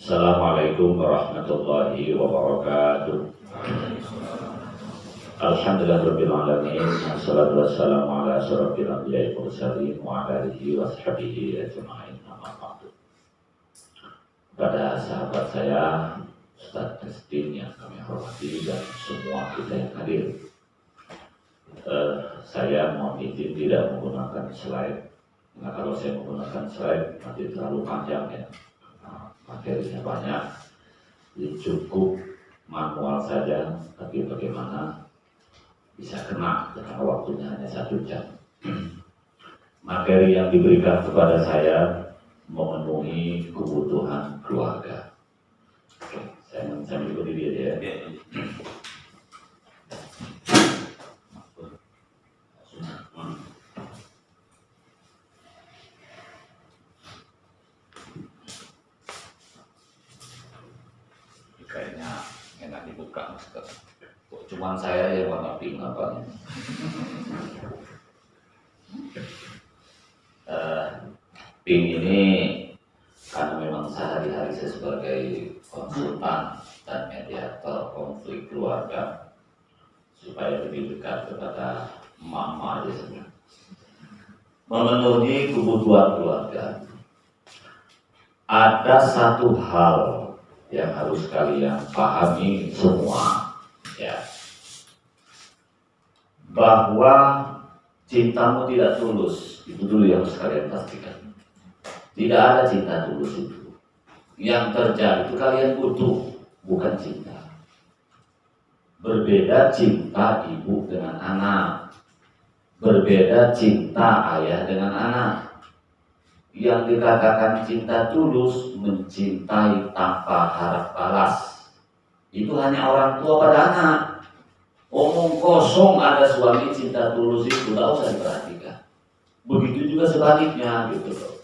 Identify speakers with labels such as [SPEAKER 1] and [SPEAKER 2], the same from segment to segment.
[SPEAKER 1] Assalamualaikum warahmatullahi wabarakatuh. Alhamdulillahirabbil alamin. Wassalatu wassalamu ala asyrofil anbiya'i wal mursalin wa ala alihi wa sahbihi ajma'in. Amma ba'du. Pada sahabat saya Ustaz Kristin yang kami hormati dan semua kita yang hadir, saya mohon izin tidak menggunakan slide. Nah, kalau saya menggunakan slide nanti terlalu panjang ya. Materinya banyak, cukup manual saja, tapi bagaimana bisa kena karena waktunya hanya 1 jam. Materi yang diberikan kepada saya memenuhi kebutuhan keluarga. Oke, saya mengikuti dia ya. Kayaknya enak dibuka masker. Kok cuma saya yang warna pink apanya? Pink ini karena memang sehari-hari saya sebagai konsultan dan mediator konflik keluarga supaya lebih dekat kepada mama aja sebenarnya. Memenuhi kebutuhan keluarga. Ada satu hal yang harus kalian pahami semua, ya, bahwa cintamu tidak tulus. Itu dulu yang harus kalian pastikan. Tidak ada cinta tulus itu. Yang terjadi itu kalian butuh, bukan cinta. Berbeda cinta ibu dengan anak, berbeda cinta ayah dengan anak. Yang dikatakan cinta tulus, mencintai tanpa harap balas. Itu hanya orang tua pada anak. Omong kosong ada suami cinta tulus itu tidak usah diperhatikan. Begitu juga sebaliknya gitu loh.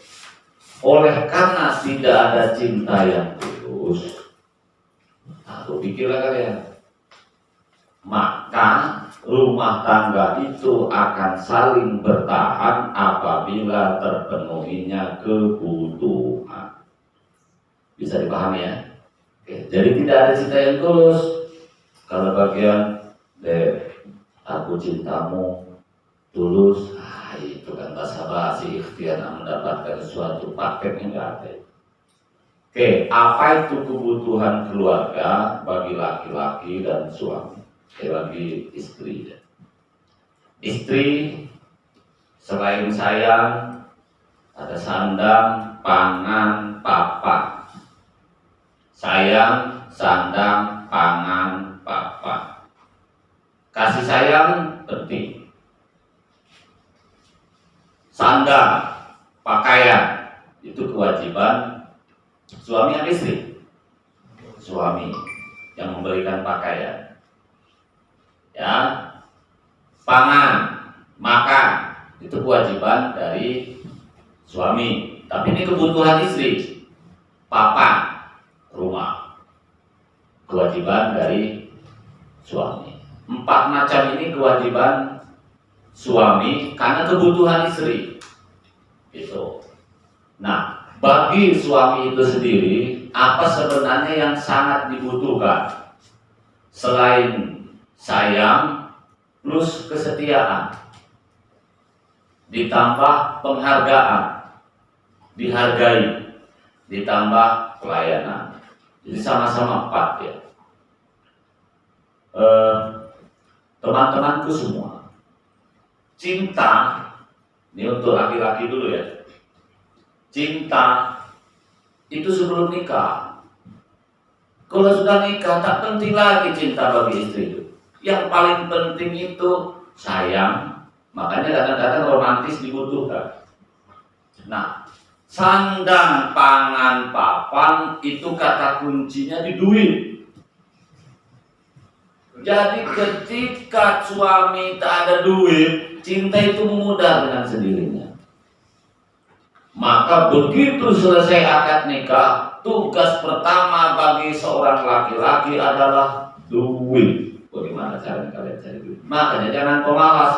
[SPEAKER 1] Oleh karena tidak ada cinta yang tulus, aku pikirlah kalian, maka rumah tangga itu akan saling bertahan apabila terpenuhinya kebutuhan. Bisa dipahami ya? Oke, jadi tidak ada cinta yang tulus. Kalau bagian aku cintamu tulus, itu kan basa-basi ikhtiar mendapatkan suatu paketnya enggak ada. Oke, apa itu kebutuhan keluarga bagi laki-laki dan suami? Bagi istri. Istri selain sayang, ada sandang, pangan, papan. Sayang, sandang, pangan, papan. Kasih sayang penting. Sandang, pakaian, itu kewajiban suami dan istri. Suami yang memberikan pakaian. Ya, pangan, makan, itu kewajiban dari suami. Tapi ini kebutuhan istri. Papan, rumah, kewajiban dari suami. 4 macam ini kewajiban suami karena kebutuhan istri. Itu. Nah, bagi suami itu sendiri, apa sebenarnya yang sangat dibutuhkan selain sayang plus kesetiaan, ditambah penghargaan, dihargai, ditambah pelayanan. Jadi sama-sama 4 ya. Teman-temanku semua, cinta, ini untuk laki-laki dulu ya. Cinta itu sebelum nikah. Kalau sudah nikah tak penting lagi cinta bagi istri itu. Yang paling penting itu sayang. Makanya kadang-kadang romantis dibutuhkan. Nah, sandang, pangan, papan itu kata kuncinya di duit. Jadi ketika suami tak ada duit, cinta itu memudar dengan sendirinya. Maka begitu selesai akad nikah, tugas pertama bagi seorang laki-laki adalah duit. Bagaimana cara kalian cari duit? Makanya jangan pemalas.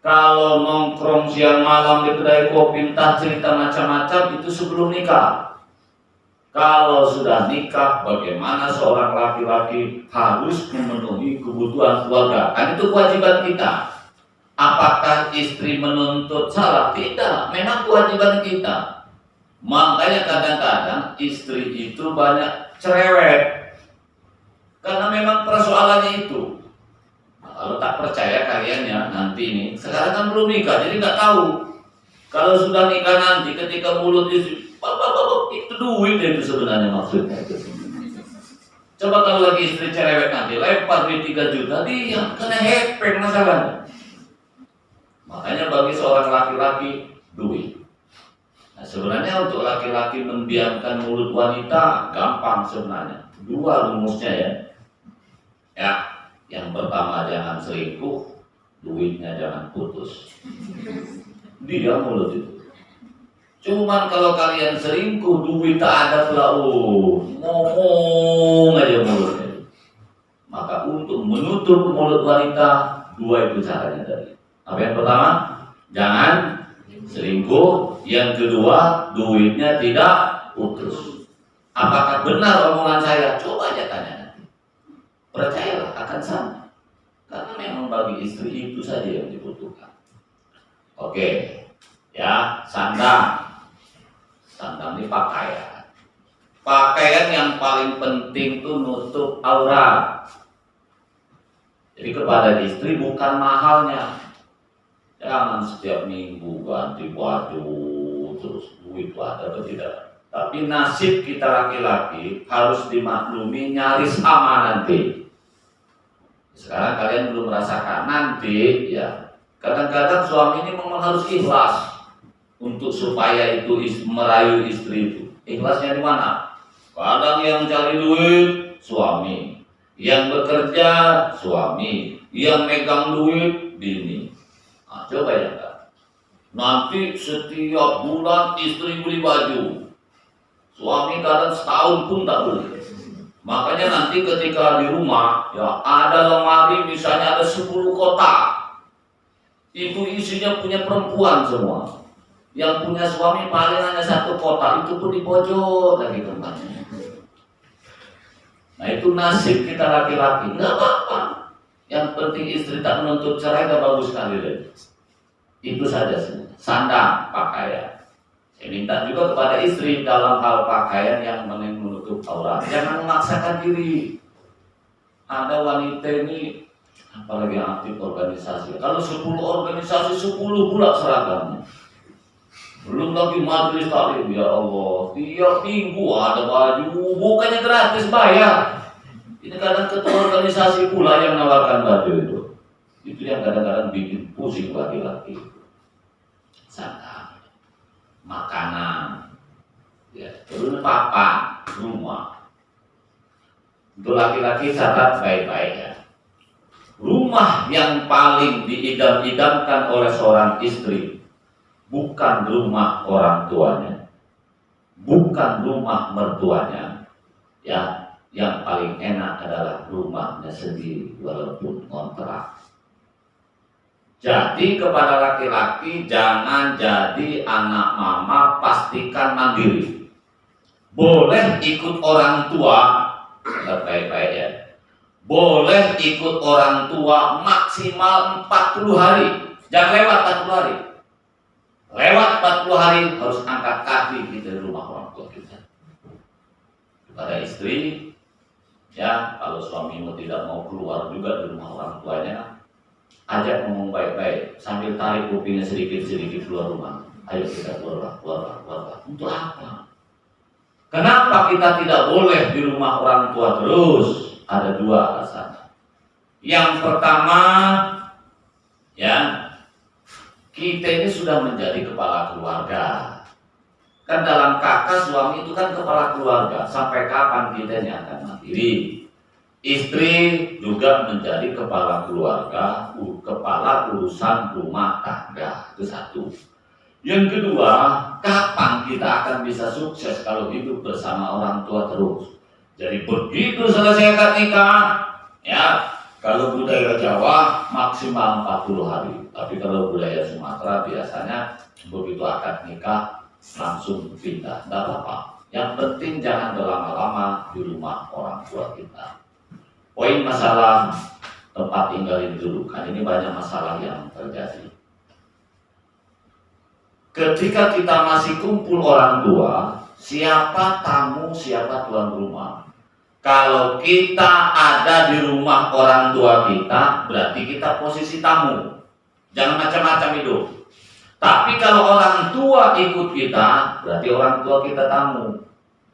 [SPEAKER 1] Kalau nongkrong siang malam di kedai kopi entah cerita macam-macam itu sebelum nikah. Kalau sudah nikah, bagaimana seorang laki-laki harus memenuhi kebutuhan keluarga? Kan itu kewajiban kita. Apakah istri menuntut salah? Tidak, memang kewajiban kita. Makanya kadang-kadang istri itu banyak cerewet, karena memang persoalannya itu. Nah, kalau tak percaya kalian ya, nanti ini sekarang kan belum nikah, jadi nggak tahu. Kalau sudah nikah nanti, ketika mulut istri, itu duit itu sebenarnya maksudnya itu. Coba kalau lagi istri cerewet nanti, lempar duit 3 juta, dia kena hepeng masalahnya. Makanya bagi seorang laki-laki, duit. Nah, sebenarnya untuk laki-laki mendiamkan mulut wanita gampang sebenarnya. 2 rumusnya ya. Ya, yang pertama jangan selingkuh, duitnya jangan putus. Dia mulut itu. Cuman kalau kalian selingkuh, duit tak ada pula, ngomong aja mulutnya. Maka untuk menutup mulut wanita, 2 itu caranya tadi. Apa yang pertama? Jangan selingkuh. Yang kedua, duitnya tidak putus. Apakah benar omongan saya? Coba aja tanya nanti. Percayalah akan sama. Karena memang bagi istri itu saja yang dibutuhkan. Oke, ya, sandang. Sandang ini pakaian. Pakaian yang paling penting itu nutup aurat. Jadi kepada istri bukan mahalnya. Jangan setiap minggu ganti baju terus duit ada atau tidak. Tapi nasib kita laki-laki harus dimaklumi nyaris sama nanti. Sekarang kalian belum merasakan nanti ya. Kadang-kadang suami ini memang harus ikhlas untuk supaya itu merayu istri itu. Ikhlasnya di mana? Kadang yang cari duit suami, yang bekerja suami, yang megang duit bini. Nah, coba ya Kak. Nanti setiap bulan istri beli baju, suami kadang setahun pun tak beli. Makanya nanti ketika di rumah ya ada lemari misalnya ada 10 kotak, itu isinya punya perempuan semua. Yang punya suami paling hanya 1 kotak, itu pun di pojok lagi tempatnya. Nah itu nasib kita laki-laki, nggak apa-apa. Yang penting istri tak menuntut cerai, gak bagus sekali deh. Itu saja sih. Sandang pakaian. Saya minta juga kepada istri dalam hal pakaian yang menutup aurat. Jangan memaksakan diri. Ada wanita ini, apalagi yang aktif organisasi. Kalau 10 organisasi 10 pula seragamnya. Belum lagi majelis taklim, ya Allah. Tiap minggu ada baju, bukannya gratis, bayar. Ini kadang ketua organisasi pula yang menawarkan baju itu. Itu yang kadang-kadang bikin pusing laki-laki. Sandang, makanan, ya, terus papan, rumah. Untuk laki-laki catat baik-baik ya. Rumah yang paling diidam-idamkan oleh seorang istri bukan rumah orang tuanya, bukan rumah mertuanya, ya, yang paling enak adalah rumahnya sendiri walaupun kontrak. Jadi kepada laki-laki jangan jadi anak mama, pastikan mandiri. Boleh ikut orang tua, baik-baik ya. Boleh ikut orang tua maksimal 40 hari, jangan lewat 40 hari. Lewat 40 hari harus angkat kaki kita di rumah orang tua kita. Kepada istri, ya kalau suamimu tidak mau keluar juga di rumah orang tuanya, ajak ngomong baik-baik sambil tarik kupingnya sedikit-sedikit keluar rumah. Ayo kita keluar. Untuk apa? Kenapa kita tidak boleh di rumah orang tua terus? Ada 2 alasan. Yang pertama, ya, kita ini sudah menjadi kepala keluarga. Kan dalam kata suami itu kan kepala keluarga. Sampai kapan kita ini akan mandiri? Istri juga menjadi kepala keluarga, kepala urusan rumah tangga. Itu 1. Yang kedua, kapan kita akan bisa sukses kalau hidup bersama orang tua terus? Jadi begitu selesai akad nikah, ya, kalau budaya Jawa maksimal 40 hari. Tapi kalau budaya Sumatera biasanya begitu akad nikah langsung pindah, tidak apa-apa. Yang penting jangan berlama-lama di rumah orang tua kita. Poin masalah tempat tinggal ini dulu, kan ini banyak masalah yang terjadi. Ketika kita masih kumpul orang tua, siapa tamu, siapa tuan rumah. Kalau kita ada di rumah orang tua kita, berarti kita posisi tamu. Jangan macam-macam itu. Tapi kalau orang tua ikut kita, berarti orang tua kita tamu.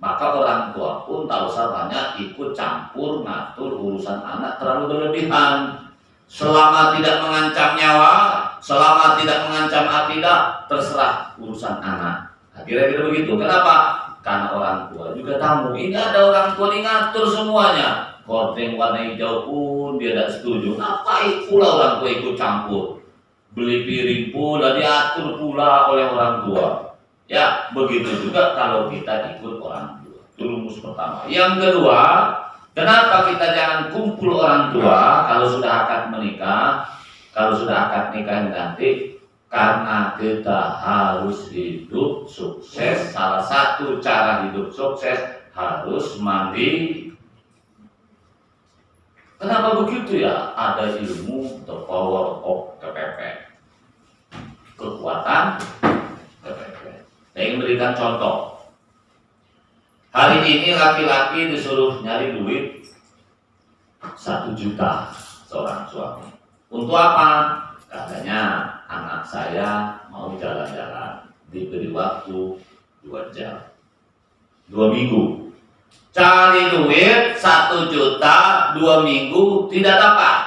[SPEAKER 1] Maka orang tua pun tak usah banyak ikut campur ngatur urusan anak terlalu berlebihan. Selama tidak mengancam nyawa, selama tidak mengancam akidah, terserah urusan anak. Nah, kira-kira begitu. Kenapa? Karena orang tua juga tamu. Ini ada orang tua yang ngatur semuanya. Korting warna hijau pun dia tidak setuju. Ngapain pula orang tua ikut campur? Beli piring pula diatur pula oleh orang tua. Ya, begitu juga kalau kita ikut orang tua. Itu rumus pertama. Yang kedua, kenapa kita jangan kumpul orang tua kalau sudah akad menikah? Kalau sudah akad nikah nanti, karena kita harus hidup sukses. Salah satu cara hidup sukses harus mandi. Kenapa begitu ya? Ada ilmu the power of KPP. Kekuatan KPP. Saya ingin berikan contoh. Hari ini laki-laki disuruh nyari duit 1 juta seorang suami. Untuk apa? Katanya anak saya mau jalan-jalan, diberi waktu 2 jam, 2 minggu. Cari duit 1 juta 2 minggu tidak dapat.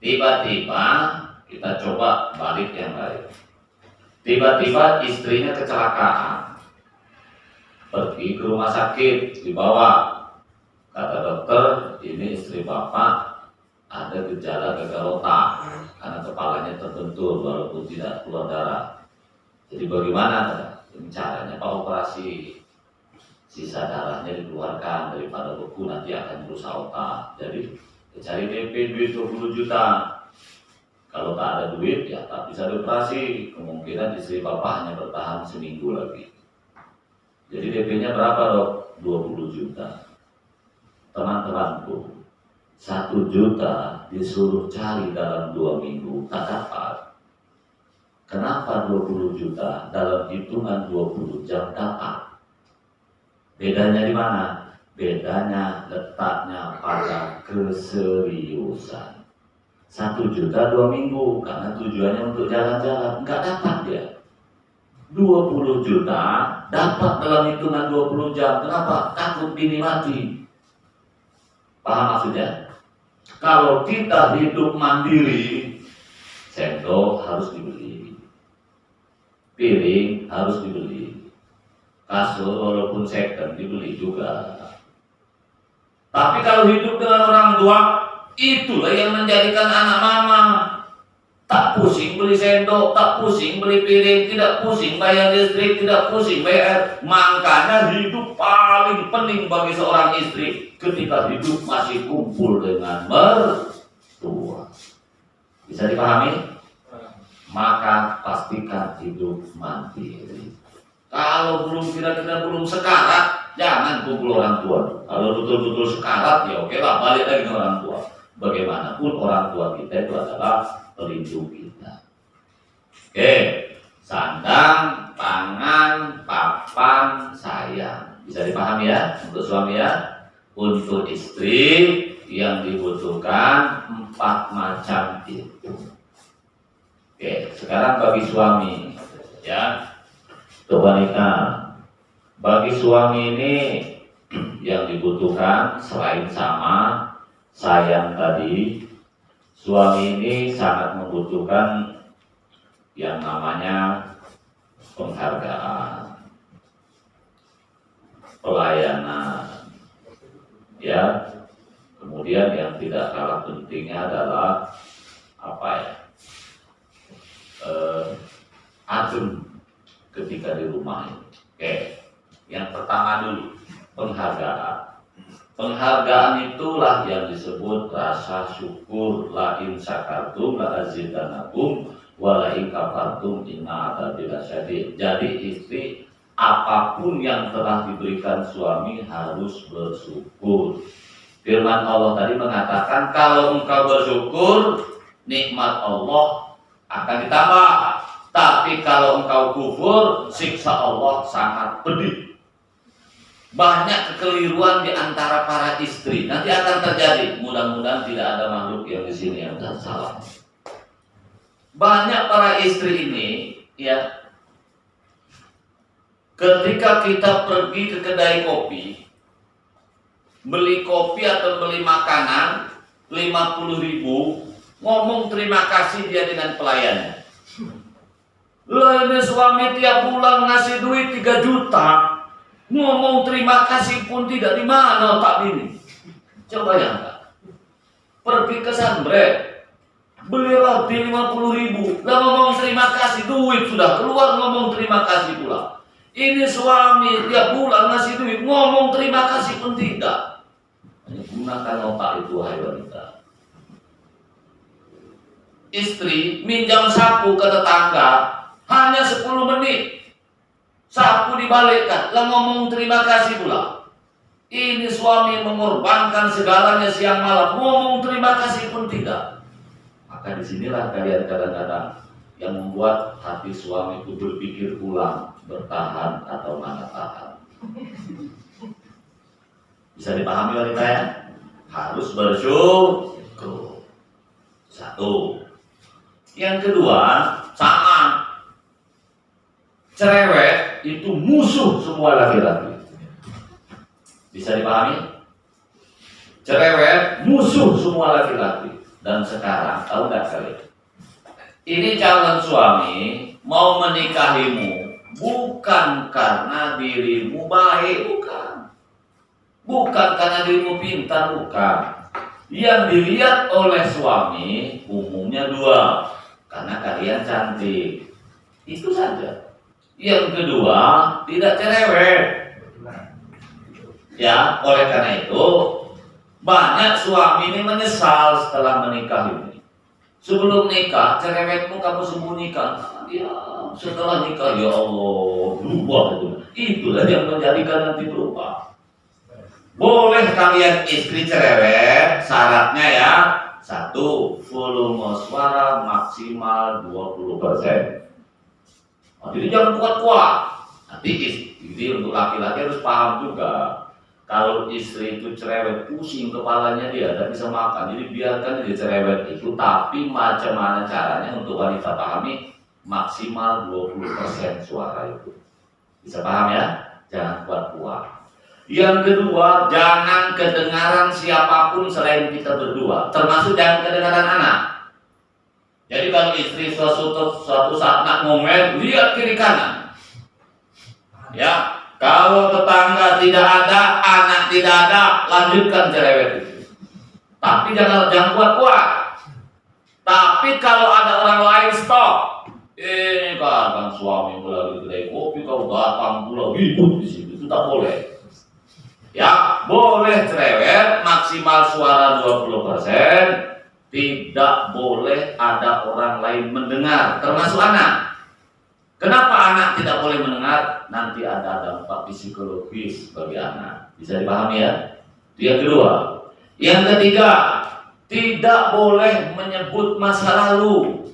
[SPEAKER 1] Tiba-tiba kita coba balik yang lain. Tiba-tiba istrinya kecelakaan. Pergi ke rumah sakit, dibawa. Kata dokter, ini istri bapak ada gejala gagal otak karena kepalanya terbentur walaupun tidak keluar darah. Jadi bagaimana? Ini caranya Pak operasi. Sisa darahnya dikeluarkan daripada beku nanti akan merusak otak. Jadi cari DP duit 20 juta. Kalau tak ada duit ya tak bisa dioperasi. Kemungkinan istri bapak hanya bertahan seminggu lagi. Jadi DP-nya berapa dok? 20 juta. Teman-temanku, 1 juta disuruh cari dalam 2 minggu tak dapat. Kenapa 20 juta dalam hitungan 20 jam dapat? Bedanya di mana? Bedanya letaknya pada keseriusan. 1 juta 2 minggu karena tujuannya untuk jalan-jalan, nggak dapat dia. 20 juta dapat dalam hitungan 20 jam. Kenapa? Takut bini mati. Paham maksudnya? Kalau kita hidup mandiri, sendok harus dibeli, piring harus dibeli, kasur walaupun second dibeli juga. Tapi kalau hidup dengan orang tua, itulah yang menjadikan anak mama tak pusing beli sendok, tak pusing beli piring, tidak pusing bayar listrik, tidak pusing bayar. Makanya hidup paling penting bagi seorang istri ketika hidup masih kumpul dengan mertua. Bisa dipahami? Maka pastikan hidup mandiri. Kalau belum kira-kira belum sekarat, jangan kumpul orang tua. Kalau betul-betul sekarat ya oke lah, balik lagi ke orang tua. Bagaimanapun orang tua kita itu adalah pelindung kita. Oke, sandang, pangan, papan, sayang. Bisa dipahami ya untuk suami ya. Untuk istri yang dibutuhkan 4 macam itu. Oke, sekarang bagi suami ya, untuk wanita. Bagi suami ini yang dibutuhkan selain sama sayang tadi, suami ini sangat membutuhkan yang namanya penghargaan, pelayanan, ya. Kemudian yang tidak kalah pentingnya adalah apa ya? Adem ketika di rumah ini. Oke, yang pertama dulu penghargaan. Penghargaan itulah yang disebut rasa syukur. La in syakartum la azidanakum wa la in kafartum inna adzabi lasyadid. Jadi istri apapun yang telah diberikan suami harus bersyukur. Firman Allah tadi mengatakan kalau engkau bersyukur, nikmat Allah akan ditambah. Tapi kalau engkau kufur, siksa Allah sangat pedih. Banyak kekeliruan di antara para istri. Nanti akan terjadi. Mudah-mudahan tidak ada makhluk yang di sini yang salah. Banyak para istri ini, ya, ketika kita pergi ke kedai kopi, beli kopi atau beli makanan 50.000, ngomong terima kasih dia dengan pelayannya. Lah ini suami tiap bulan ngasih duit 3 juta, ngomong terima kasih pun tidak, di mana otak ini? Coba bayangkan. Pergi ke Sunbread, beli roti 50.000, lah ngomong terima kasih, duit sudah keluar ngomong terima kasih pula. Ini suami tiap bulan ngasih duit, ngomong terima kasih pun tidak. Gunakan otak itu, hai wanita. Istri minjam sapu ke tetangga hanya 10 menit, sapu dibalikkan, lah ngomong terima kasih pula. Ini suami mengorbankan segalanya siang malam, ngomong terima kasih pun tidak. Maka disinilah kalian kadang-kadang yang membuat hati suami itu berpikir ulang, bertahan atau mana tahan. Bisa dipahami wanita ya? Harus bersyukur. Satu. Yang kedua, sama. Cerewet itu musuh semua laki-laki. Bisa dipahami? Cerewet musuh semua laki-laki. Dan sekarang, tahu nggak kalian? Ini calon suami mau menikahimu bukan karena dirimu baik, bukan. Bukan karena dirimu pintar, bukan. Yang dilihat oleh suami umumnya 2, karena kalian cantik. Itu saja. Yang kedua, tidak cerewet. Ya, oleh karena itu banyak suami ini menyesal setelah menikah ini. Sebelum nikah, cerewetmu kamu sembunyikan. Ya, setelah nikah, ya Allah, berubah itu. Itulah yang menjadikan nanti berubah. Boleh kalian istri cerewet, syaratnya ya, 1, volume suara maksimal 20%. Jadi jangan kuat-kuat. Nanti istri untuk laki-laki harus paham juga. Kalau istri itu cerewet, pusing kepalanya dia, tidak bisa makan. Jadi biarkan dia cerewet itu, tapi macam mana caranya untuk wanita pahami, maksimal 20% suara itu. Bisa paham ya? Jangan kuat-kuat. Yang kedua, jangan kedengaran siapapun selain kita berdua, termasuk jangan kedengaran anak. Jadi kalau istri suatu saat nak ngomel, lihat kiri kanan. Ya, kalau tetangga tidak ada, anak tidak ada, lanjutkan cerewet itu. Tapi jangan kuat-kuat. Tapi kalau ada orang lain, stop. Ini kan suami lagi kedai kopi, kau datang pula hidup di situ, itu tak boleh. Ya, boleh cerewet, maksimal suara 20%. Tidak boleh ada orang lain mendengar, termasuk anak. Kenapa anak tidak boleh mendengar? Nanti ada dampak psikologis bagi anak. Bisa dipahami ya? Itu yang kedua. Yang ketiga, tidak boleh menyebut masa lalu.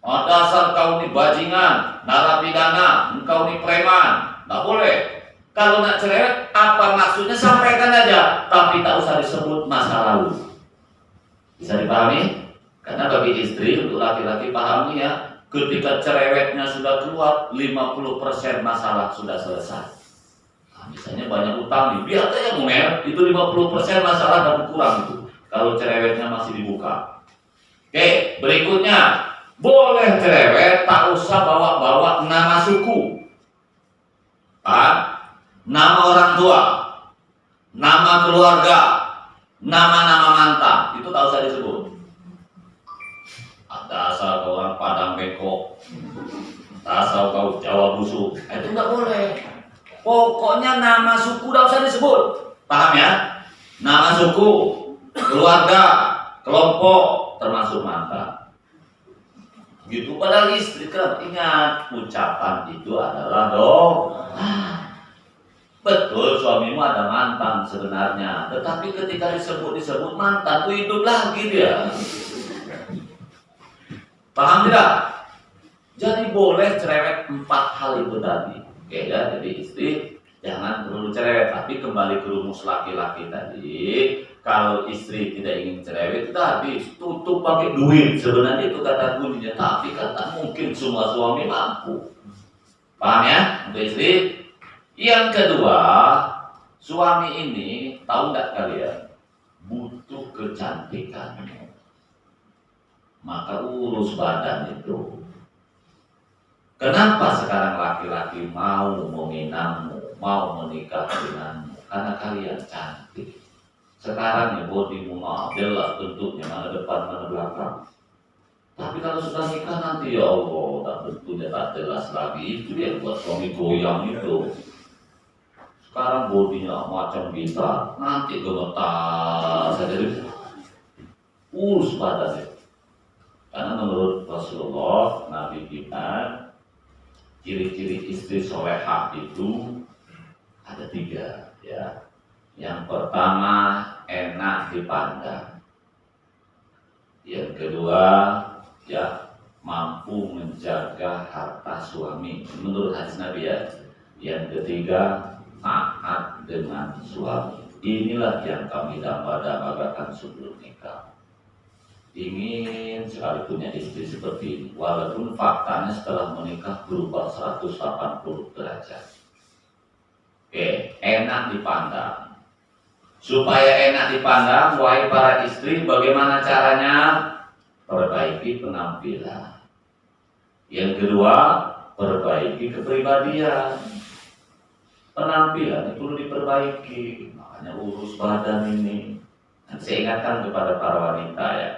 [SPEAKER 1] Oh, dasar kau ini bajingan, narapidana, engkau ini preman. Tidak boleh. Kalau nak cerewet, apa maksudnya sampaikan aja, tapi tak usah disebut masa lalu. Bisa dipahami? Karena bagi istri, untuk laki-laki pahami ya, ketika cerewetnya sudah keluar, 50% masalah sudah selesai. Nah, misalnya banyak utang nih, biar aja ngomel, itu 50% masalah dan kurang itu. Kalau cerewetnya masih dibuka. Oke, berikutnya, boleh cerewet, tak usah bawa-bawa nama suku. Nama orang tua, nama keluarga, nama-nama mantan, itu tak usah disebut. Asal kau orang Padang bengkok, asal kau Jawa busuk, itu nggak boleh. Pokoknya nama suku tak usah disebut. Paham ya? Nama suku, keluarga, kelompok, termasuk mantan. Gitu. Padahal istri kan ingat ucapan itu adalah doa. Betul, suamimu ada mantan sebenarnya, tetapi ketika disebut mantan itu hidup lagi dia. Paham tidak? Jadi boleh cerewet 4 hal itu tadi. Oke ya, jadi istri jangan terlalu cerewet, tapi kembali ke rumus laki-laki tadi. Kalau istri tidak ingin cerewet tadi, tutup pakai duit. Sebenarnya itu kata kuncinya, tapi kata mungkin semua suami mampu. Paham ya? Untuk istri. Yang kedua, suami ini tahu nggak kalian butuh kecantikan, maka urus badan itu. Kenapa sekarang laki-laki mau meminangmu, mau menikah denganmu? Karena kalian cantik. Sekarang ya bodimu jelas bentuknya, mana depan mana belakang. Tapi kalau sudah nikah nanti ya Allah, tak bentuknya tak jelas lagi. Itu dia buat suami goyang itu. Sekarang bodinya macam gitar, nanti gemetar saja. Urus badannya. Karena menurut Rasulullah, Nabi kita, ciri-ciri istri solehah itu ada 3 ya. Yang pertama enak dipandang. Yang kedua ya mampu menjaga harta suami menurut hadis Nabi ya. Yang ketiga taat dengan suami. Inilah yang kami dambakan sebelum nikah. Ingin sekali punya istri seperti ini, walaupun faktanya setelah menikah berubah 180 derajat. Oke, enak dipandang. Supaya enak dipandang, wahai para istri, bagaimana caranya? Perbaiki penampilan. Yang kedua, perbaiki kepribadian. Penampilan itu perlu diperbaiki, makanya urus badan ini. Dan saya ingatkan kepada para wanita ya,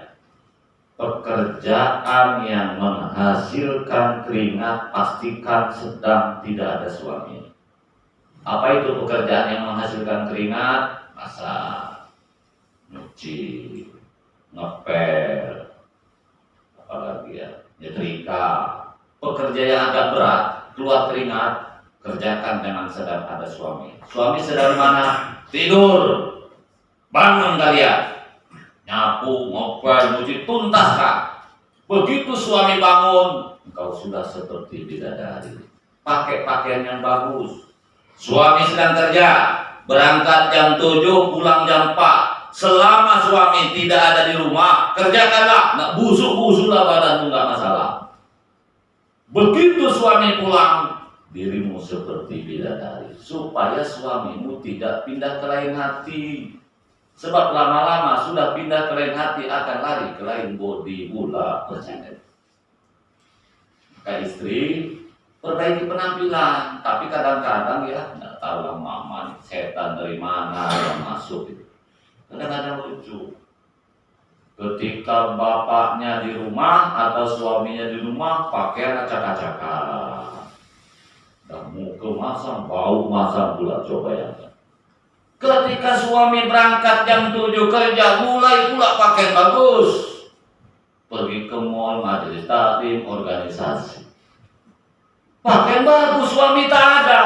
[SPEAKER 1] pekerjaan yang menghasilkan keringat pastikan sedang tidak ada suami. Apa itu pekerjaan yang menghasilkan keringat? Masak, nyuci, ngepel, apalagi ya, nyetrika. Pekerja yang agak berat, keluar keringat, kerjakan dengan sedang ada suami. Suami sedang mana? Tidur. Bangun kalian. Nyapu, ngopel, nyuci, tuntaskan. Begitu suami bangun, engkau sudah seperti bidadari. Pakai pakaian yang bagus. Suami sedang kerja, berangkat jam 7, pulang jam 4. Selama suami tidak ada di rumah, kerjakanlah. Nggak busuk-busuklah badanmu, nggak masalah. Begitu suami pulang, dirimu seperti bidadari. Supaya suamimu tidak pindah ke lain hati. Sebab lama-lama sudah pindah ke lain hati akan lari ke lain bodi pula. Maka istri perbaiki penampilan, tapi kadang-kadang ya nggak tahu lah mama setan dari mana yang masuk itu. Kadang-kadang lucu. Ketika bapaknya di rumah atau suaminya di rumah pakaian acak-acakan. Dan muka masam, bau masam pula, coba ya. Ketika suami berangkat jam 7 kerja, mulai pula pakaian bagus. Pergi ke mall, majelis taklim, organisasi. Pakaian bagus, suami tak ada.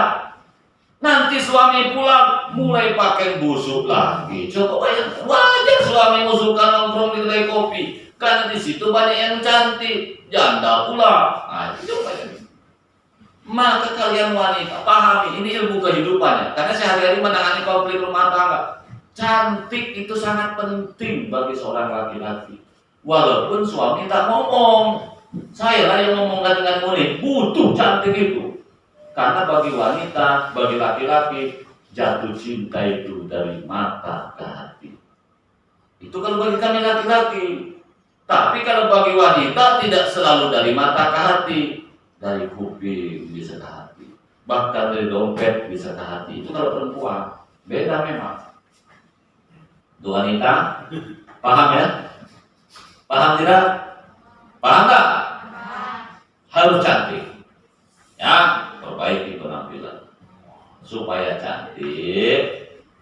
[SPEAKER 1] Nanti suami pulang, mulai pakaian busuk lagi. Coba bayangkan, wajar suami suka nongkrong di kedai kopi. Karena di situ banyak yang cantik, janda pula. Nah, coba bayangkan. Maka kalian wanita pahami ini ilmu kehidupannya, karena sehari-hari menangani konflik rumah tangga. Cantik itu sangat penting bagi seorang laki-laki. Walaupun suami tak ngomong, saya lah yang ngomongkan dengan murid, butuh cantik itu. Karena bagi wanita, bagi laki-laki, jatuh cinta itu dari mata ke hati. Itu kalau bagi kami laki-laki. Tapi kalau bagi wanita tidak selalu dari mata ke hati. Dari kuping bisa ke hati, bahkan dari dompet bisa ke hati. Itu kalau perempuan beda memang. Itu wanita, paham ya? Paham tidak? Paham nggak? Harus cantik, ya. Perbaiki penampilan supaya cantik,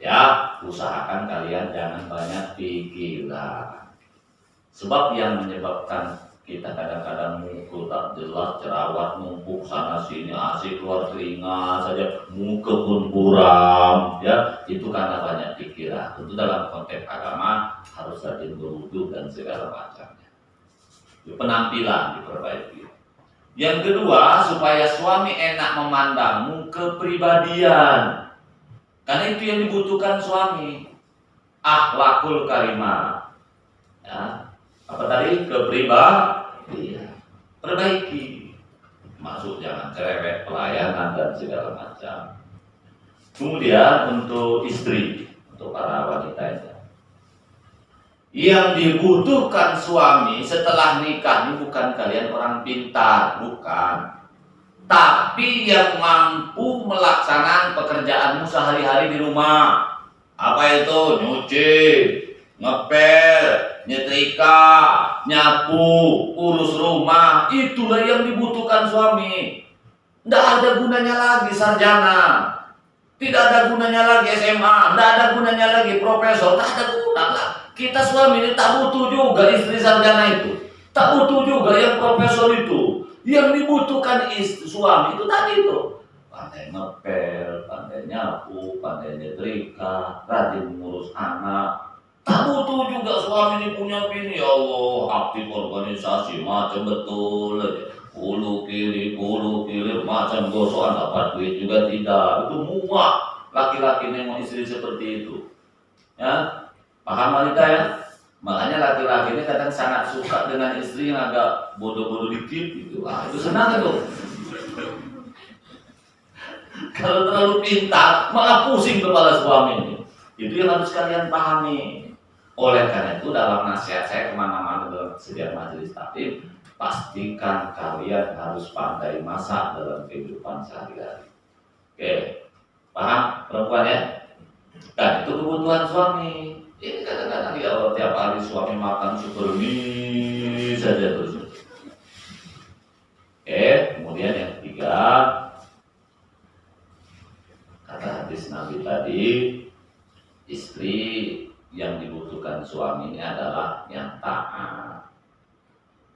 [SPEAKER 1] ya. Usahakan kalian jangan banyak pikiran. Sebab yang menyebabkan Kita kadang-kadang mukul tak jelas, jerawat numpuk sana sini, asik keluar keringat saja, muka pun buram, ya itu karena banyak pikiran. Tentu dalam konteks agama harus rajin berwudu dan segala macamnya. Penampilan diperbaiki. Yang kedua, supaya suami enak memandangmu, kepribadian. Karena itu yang dibutuhkan suami. Akhlakul karimah. Ya. Apa tadi? Kepribadian. Perbaiki. Maksud jangan cerewet, pelayanan dan segala macam. Kemudian untuk istri, untuk para wanita ini. Yang dibutuhkan suami setelah nikah ini bukan kalian orang pintar, bukan. Tapi yang mampu melaksanakan pekerjaanmu sehari-hari di rumah. Apa itu? Nyuci, ngepel, nyetrika, nyapu, urus rumah. Itulah yang dibutuhkan suami. Tidak ada gunanya lagi sarjana. Tidak ada gunanya lagi SMA. Tidak ada gunanya lagi profesor. Tidak ada gunanya. Kita suami ini tak butuh juga istri sarjana itu. Tak butuh juga yang profesor itu. Yang dibutuhkan istri suami itu tadi itu. Pandai ngepel, pandai nyapu, pandai nyetrika, rajin mengurus anak. Tak butuh juga suami ini punya bini. Ya Allah, aktif organisasi macam betul. Kulu kiri, macam gosokan dapat duit juga tidak. Itu muak laki-laki nengok istri seperti itu. Ya. Paham wanita ya? Makanya laki-laki ini kadang sangat suka dengan istri yang agak bodoh-bodoh dikit gitu. Itu senang itu. Kalau terlalu pintar, malah pusing kepala suami ini. Itu yang harus kalian pahami. Oleh karena itu dalam nasihat saya kemana-mana dalam setiap majelis taklim, pastikan kalian harus pandai masak dalam kehidupan sehari-hari. Oke, paham perempuan ya? Dan itu kebutuhan suami. Ini kadang-kadang ya Allah tiap hari suami makan super mie saja terus. Kemudian yang ketiga, kata hadis Nabi tadi, istri yang dibutuhkan suami ini adalah yang taat.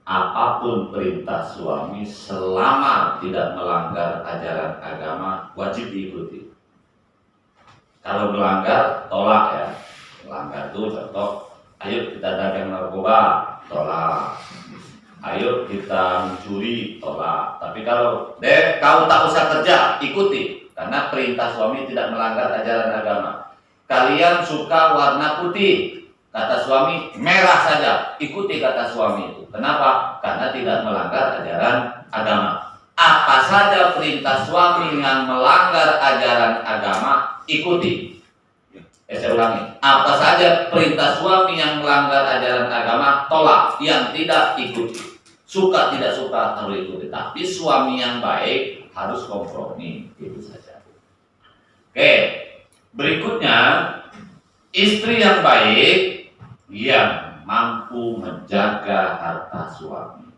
[SPEAKER 1] Apapun perintah suami selama tidak melanggar ajaran agama wajib diikuti. Kalau melanggar tolak ya. Melanggar itu contoh, ayo kita dagang narkoba, tolak. Ayo kita mencuri, tolak. Tapi kalau kau tak usah kerja, ikuti. Karena perintah suami tidak melanggar ajaran agama. Kalian suka warna putih, kata suami merah saja, ikuti kata suami itu. Kenapa? Karena tidak melanggar ajaran agama. Apa saja perintah suami yang melanggar ajaran agama, ikuti. Saya ulangi, apa saja perintah suami yang melanggar ajaran agama, tolak. Yang tidak, ikuti. Suka tidak suka harus ikuti. Tapi suami yang baik harus kompromi. Itu saja. Oke, berikutnya istri yang baik yang mampu menjaga harta suami.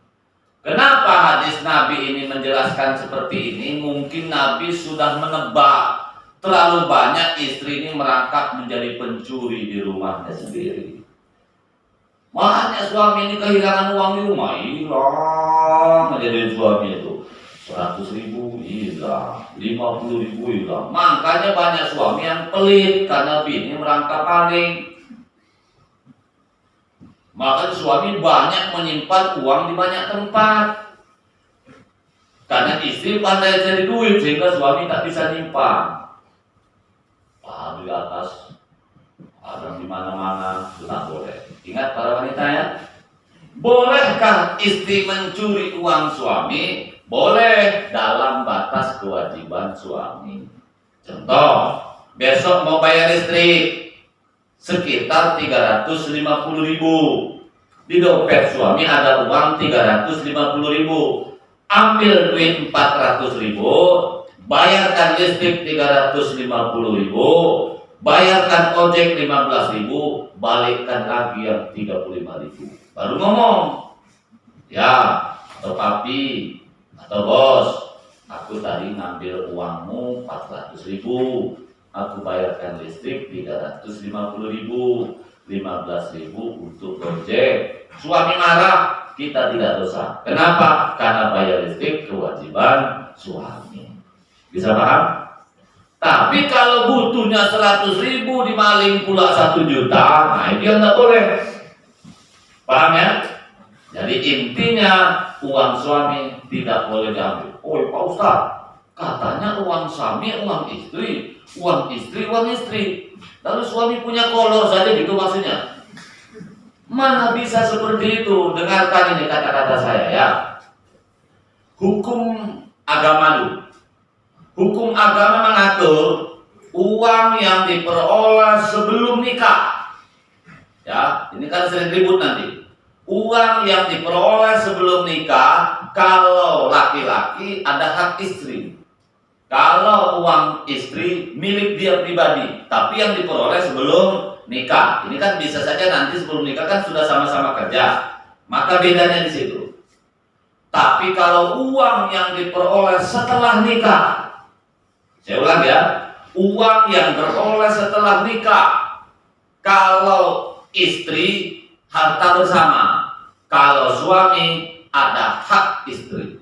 [SPEAKER 1] Kenapa hadis Nabi ini menjelaskan seperti ini? Mungkin Nabi sudah menebak terlalu banyak istri ini merangkap menjadi pencuri di rumahnya sendiri. Makanya suami ini kehilangan uang di rumah, hilang menjadi suami itu. 100.000 hilang, 50.000 hilang. Makanya banyak suami yang pelit karena bini merangkap maling. Maka suami banyak menyimpan uang di banyak tempat. Karena istri pandai cari duit sehingga suami tak bisa nyimpan. Di atas, ada di mana-mana, tidak boleh. Ingat para wanita ya, bolehkah istri mencuri uang suami? Boleh dalam batas kewajiban suami. Contoh, besok mau bayar listrik sekitar 350.000. Di dompet suami ada uang 350.000. Ambil duit 400.000. Bayarkan listrik 350.000, bayarkan ojek 15.000, balikkan lagi yang 35.000. Baru ngomong, ya, atau papi, atau bos, aku tadi ngambil uangmu 400.000, aku bayarkan listrik 350.000, 15.000 untuk ojek. Suami marah, kita tidak dosa. Kenapa? Karena bayar listrik kewajiban suami. Bisa paham? Tapi kalau butuhnya 100.000 dimaling pula 1 juta, nah itu yang tidak boleh. Paham ya? Jadi intinya uang suami tidak boleh diambil. Oh Pak Ustaz, katanya uang suami uang istri, uang istri uang istri. Lalu suami punya kolor saja gitu maksudnya. Mana bisa seperti itu? Dengarkan ini kata-kata saya ya. Hukum agama dulu. Hukum agama mengatur uang yang diperoleh sebelum nikah. Ya, ini kan sering ribut nanti. Uang yang diperoleh sebelum nikah, kalau laki-laki ada hak istri. Kalau uang istri milik dia pribadi, tapi yang diperoleh sebelum nikah. Ini kan bisa saja nanti sebelum nikah kan sudah sama-sama kerja. Maka bedanya di situ. Tapi kalau uang yang diperoleh setelah nikah, saya ulang ya, uang yang beroleh setelah nikah, kalau istri harta bersama, kalau suami ada hak istri.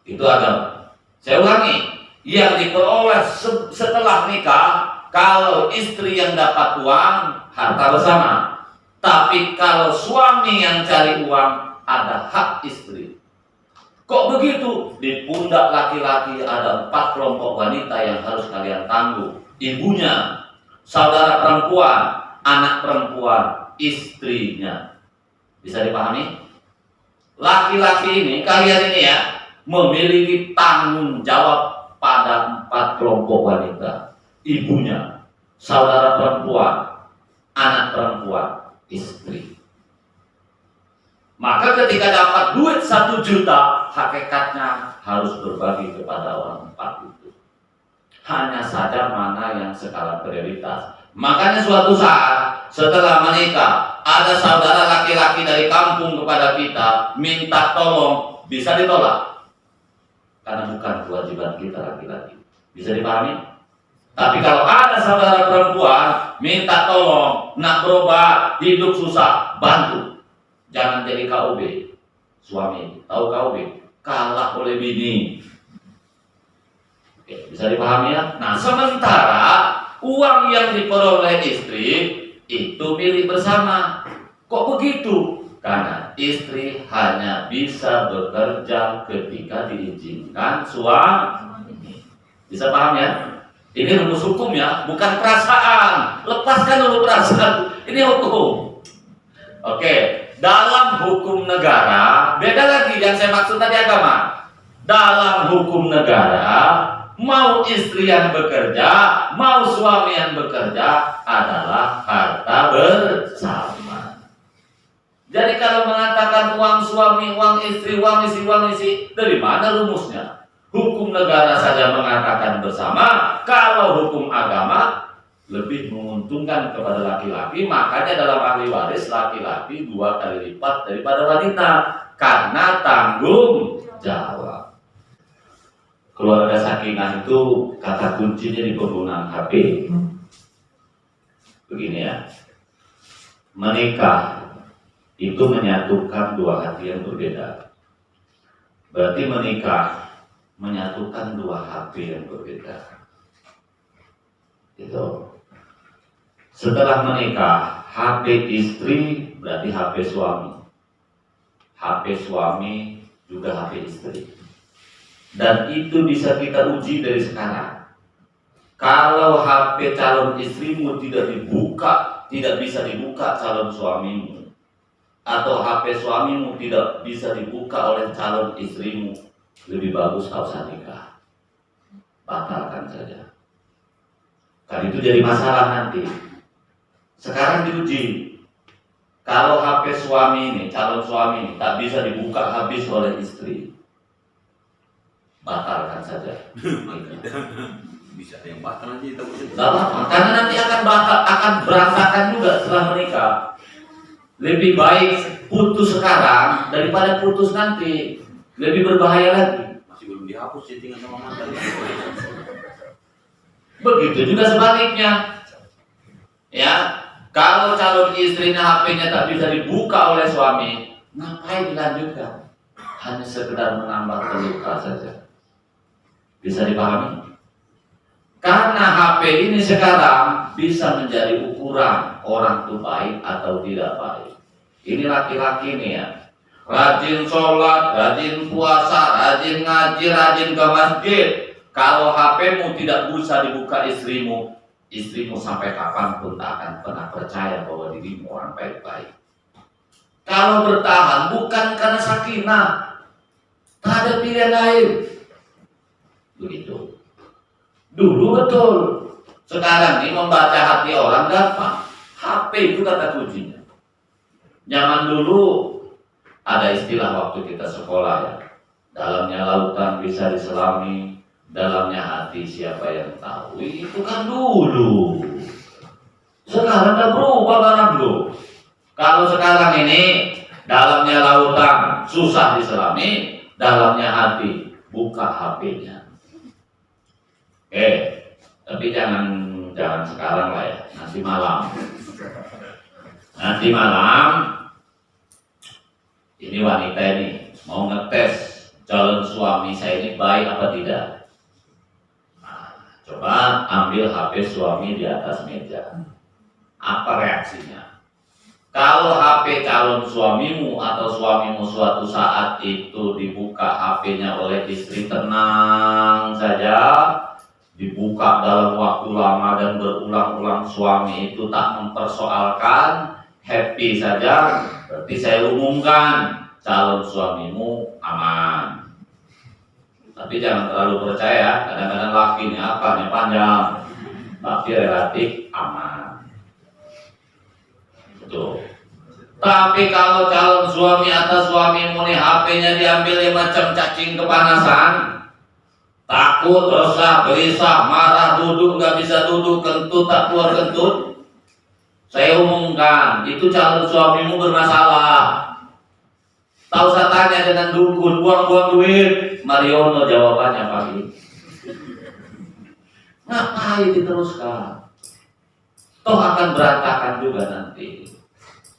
[SPEAKER 1] Itu agama. Saya ulangi, yang diperoleh setelah nikah, kalau istri yang dapat uang, harta bersama. Tapi kalau suami yang cari uang, ada hak istri. Kok begitu? Di pundak laki-laki ada 4 kelompok wanita yang harus kalian tanggung. Ibunya, saudara perempuan, anak perempuan, istrinya. Bisa dipahami? Laki-laki ini, kalian ini ya, memiliki tanggung jawab pada 4 kelompok wanita. Ibunya, saudara perempuan, anak perempuan, istri. Maka ketika dapat duit 1 juta, hakikatnya harus berbagi kepada orang 4 itu. Hanya saja mana yang skala prioritas. Makanya suatu saat setelah menikah, ada saudara laki-laki dari kampung kepada kita minta tolong, bisa ditolak. Karena bukan kewajiban kita laki-laki. Bisa dipahami? Tapi kalau ada saudara perempuan minta tolong, nak berobat, hidup susah, bantu. Jangan jadi KOB. Suami, tahu KOB? Kalah oleh bini. Oke, bisa dipahami ya? Nah, sementara uang yang diperoleh istri itu milik bersama. Kok begitu? Karena istri hanya bisa bekerja ketika diizinkan suami. Bisa paham ya? Ini rumus hukum ya, bukan perasaan. Lepaskan dulu perasaan. Ini hukum. Oke, dalam hukum negara, beda lagi yang saya maksud tadi agama. Dalam hukum negara, mau istri yang bekerja, mau suami yang bekerja adalah harta bersama. Jadi kalau mengatakan uang suami, uang istri, uang istri, uang istri, dari mana rumusnya? Hukum negara saja mengatakan bersama. Kalau hukum agama lebih menguntungkan kepada laki-laki, makanya dalam ahli waris laki-laki 2 kali lipat daripada wanita karena tanggung jawab. Keluarga sakinah itu kata kuncinya di penggunaan HP. Begini ya, menikah itu menyatukan 2 hati yang berbeda. Berarti menikah menyatukan 2 hati yang berbeda. Itu. Setelah menikah, HP istri berarti HP suami. HP suami juga HP istri. Dan itu bisa kita uji dari sekarang. Kalau HP calon istrimu tidak dibuka, tidak bisa dibuka calon suamimu, atau HP suamimu tidak bisa dibuka oleh calon istrimu, lebih bagus tak usah nikah. Batalkan saja. Kan itu jadi masalah nanti. Sekarang diuji. Kalau HP suami ini, calon suami ini tak bisa dibuka habis oleh istri, batalkan saja.
[SPEAKER 2] Bisa yang batal nanti kita bisa.
[SPEAKER 1] Karena nanti akan berantakan juga setelah menikah. Lebih baik putus sekarang daripada putus nanti. Lebih berbahaya lagi.
[SPEAKER 2] Masih belum dihapus settingan sama mantan.
[SPEAKER 1] Begitu juga sebaliknya. Ya, kalau calon istrinya HP-nya tak bisa dibuka oleh suami, Ngapain dilanjutkan? Hanya sekedar menambah terluka saja. Bisa dipahami? Karena HP ini sekarang bisa menjadi ukuran orang itu baik atau tidak baik. Ini laki-laki nih ya, rajin sholat, rajin puasa, rajin ngaji, rajin ke masjid. Kalau HPmu tidak bisa dibuka istrimu sampai kapanpun tak akan pernah percaya bahwa dirimu orang baik-baik. Kalau bertahan bukan karena sakinah, tak ada pilihan lain. Begitu. Dulu betul. Sekarang ini membaca hati orang gampang. HP itu kata kuncinya. Zaman dulu ada istilah waktu kita sekolah ya. Dalamnya lautan bisa diselami, dalamnya hati siapa yang tahu. Itu kan dulu. Sekarang udah berubah barang dulu. Kalau sekarang ini dalamnya lautan susah diselami, dalamnya hati, buka HP-nya. Tapi jangan sekarang lah ya, nanti malam. Nanti malam ini wanita ini mau ngetes calon suami saya ini baik apa tidak. Nah, coba ambil HP suami di atas meja. Apa reaksinya? Kalau HP calon suamimu atau suamimu suatu saat itu dibuka HP-nya oleh istri, tenang saja, dibuka dalam waktu lama dan berulang-ulang, suami itu tak mempersoalkan, happy saja, berarti saya umumkan calon suamimu aman. Tapi jangan terlalu percaya, kadang-kadang lakinya akarnya panjang, tapi relatif aman. Betul. Tapi kalau calon suami atau suamimu nih HP-nya diambil macam cacing kepanasan, takut, resah, gelisah, marah, duduk nggak bisa duduk, kentut tak keluar kentut, saya umumkan itu calon suamimu bermasalah. Tahu saya tanya dengan dukun, buang-buang duit. Mariono jawabannya pagi. Ngapain diteruskan? Toh akan berantakan juga nanti.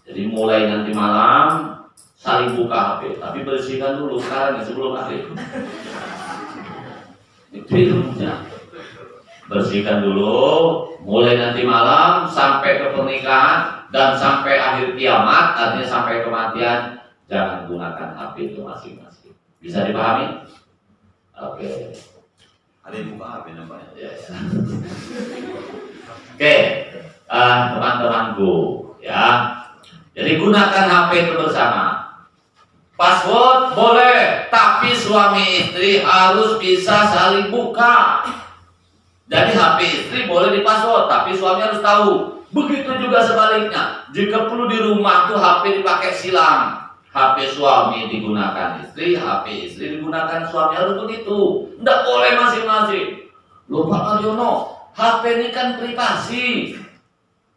[SPEAKER 1] Jadi mulai nanti malam saling buka HP, tapi bersihkan dulu sekarang sebelum maghrib. Itu ilmunya. Bersihkan dulu, mulai nanti malam sampai ke pernikahan dan sampai akhir kiamat, artinya sampai kematian, jangan gunakan HP itu masing-masing. Bisa dipahami? Oke.
[SPEAKER 2] Ada yang buka HP nampaknya.
[SPEAKER 1] Ya. Oke, teman-temanku, ya. Jadi gunakan HP itu bersama. Password boleh, tapi suami istri harus bisa saling buka. Jadi HP istri boleh dipassword, tapi suami harus tahu. Begitu juga sebaliknya. Jika perlu di rumah tuh HP dipakai silang. HP suami digunakan istri, HP istri digunakan suami, harus begitu. Tidak boleh masing-masing. Loh Pak Mariono, HP ini kan privasi.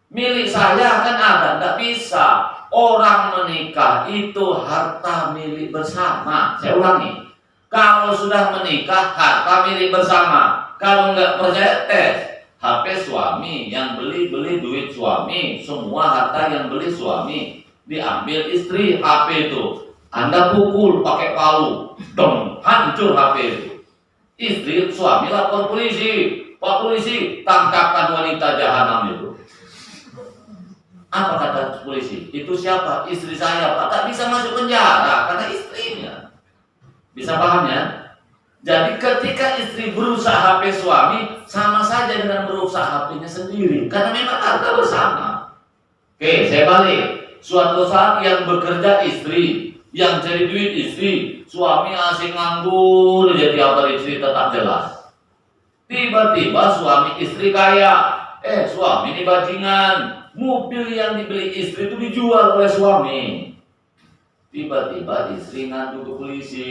[SPEAKER 1] Milik saya kan ada, tidak bisa. Orang menikah itu harta milik bersama. Saya ulangi, kalau sudah menikah harta milik bersama. Kalau nggak percaya tes HP suami, yang beli duit suami, semua harta yang beli suami diambil istri. HP itu Anda pukul pakai palu, dong, hancur HP itu. Istri suami lapor polisi, Pak polisi tangkapkan wanita jahanam itu. Apa kata polisi? Itu siapa? Istri saya Pak. Tak bisa masuk penjara karena istrinya. Bisa paham ya? Jadi ketika istri berusaha HP suami, sama saja dengan berusaha HP-nya sendiri, karena memang harta bersama. Oke, saya balik. Suatu saat yang bekerja istri, yang cari duit istri, suami asing nganggur, jadi apa istri tetap jelas. Tiba-tiba suami istri kaya, suami ini bajingan. Mobil yang dibeli istri itu dijual oleh suami. Tiba-tiba istri ngadu ke polisi.